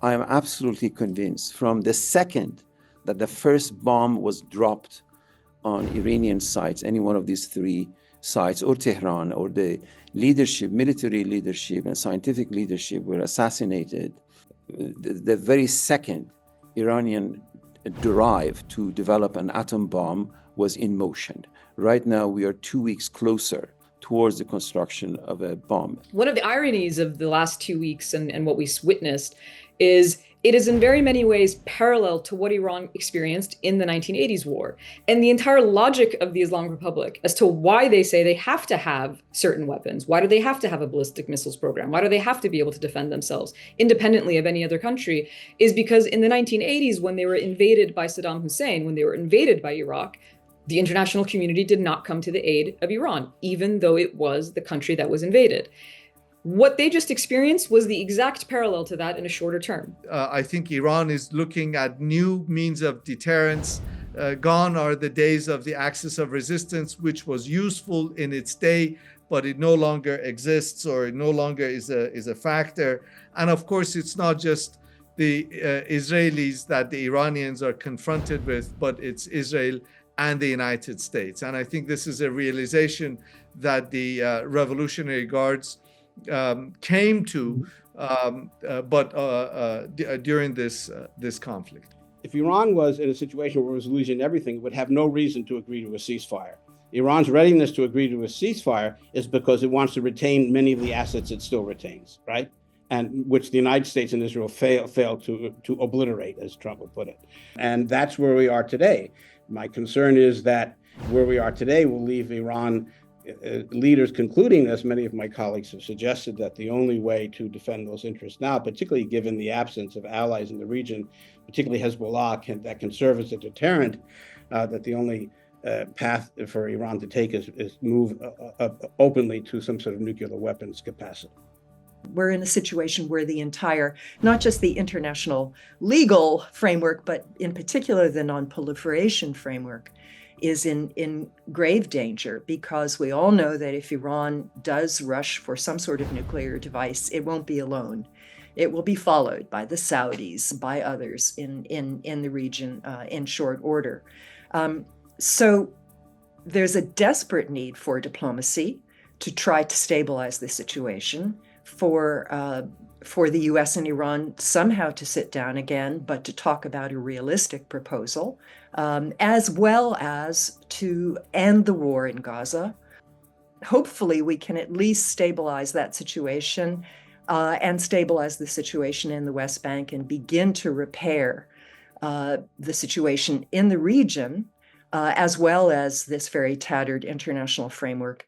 I am absolutely convinced from the second that the first bomb was dropped on Iranian sites, any one of these three sites, or Tehran, or the leadership, military leadership and scientific leadership were assassinated, the very second Iranian drive to develop an atom bomb was in motion. Right now, we are 2 weeks closer towards the construction of a bomb. One of the ironies of the last 2 weeks and what we witnessed is it is in very many ways parallel to what Iran experienced in the 1980s war. And the entire logic of the Islamic Republic as to why they say they have to have certain weapons, why do they have to have a ballistic missiles program, why do they have to be able to defend themselves independently of any other country, is because in the 1980s, when they were invaded by Saddam Hussein, when they were invaded by Iraq, the international community did not come to the aid of Iran, even though it was the country that was invaded. What they just experienced was the exact parallel to that in a shorter term. I think Iran is looking at new means of deterrence. Gone are the days of the axis of resistance, which was useful in its day, but it no longer exists, or it no longer is a factor. And of course, it's not just the Israelis that the Iranians are confronted with, but it's Israel and the United States. And I think this is a realization that the Revolutionary Guards came to, during this conflict. If Iran was in a situation where it was losing everything, it would have no reason to agree to a ceasefire. Iran's readiness to agree to a ceasefire is because it wants to retain many of the assets it still retains, right? And which the United States and Israel failed to obliterate, as Trump would put it. And that's where we are today. My concern is that where we are today will leave Iran leaders concluding, as many of my colleagues have suggested, that the only way to defend those interests now, particularly given the absence of allies in the region, particularly Hezbollah, that can serve as a deterrent, that the only path for Iran to take is move openly to some sort of nuclear weapons capacity. We're in a situation where the entire, not just the international legal framework, but in particular the non-proliferation framework, is in grave danger, because we all know that if Iran does rush for some sort of nuclear device, it won't be alone. It will be followed by the Saudis, by others in the region in short order. So there's a desperate need for diplomacy to try to stabilize the situation, for the US and Iran somehow to sit down again, but to talk about a realistic proposal, as well as to end the war in Gaza. Hopefully we can at least stabilize that situation and stabilize the situation in the West Bank and begin to repair the situation in the region, as well as this very tattered international framework.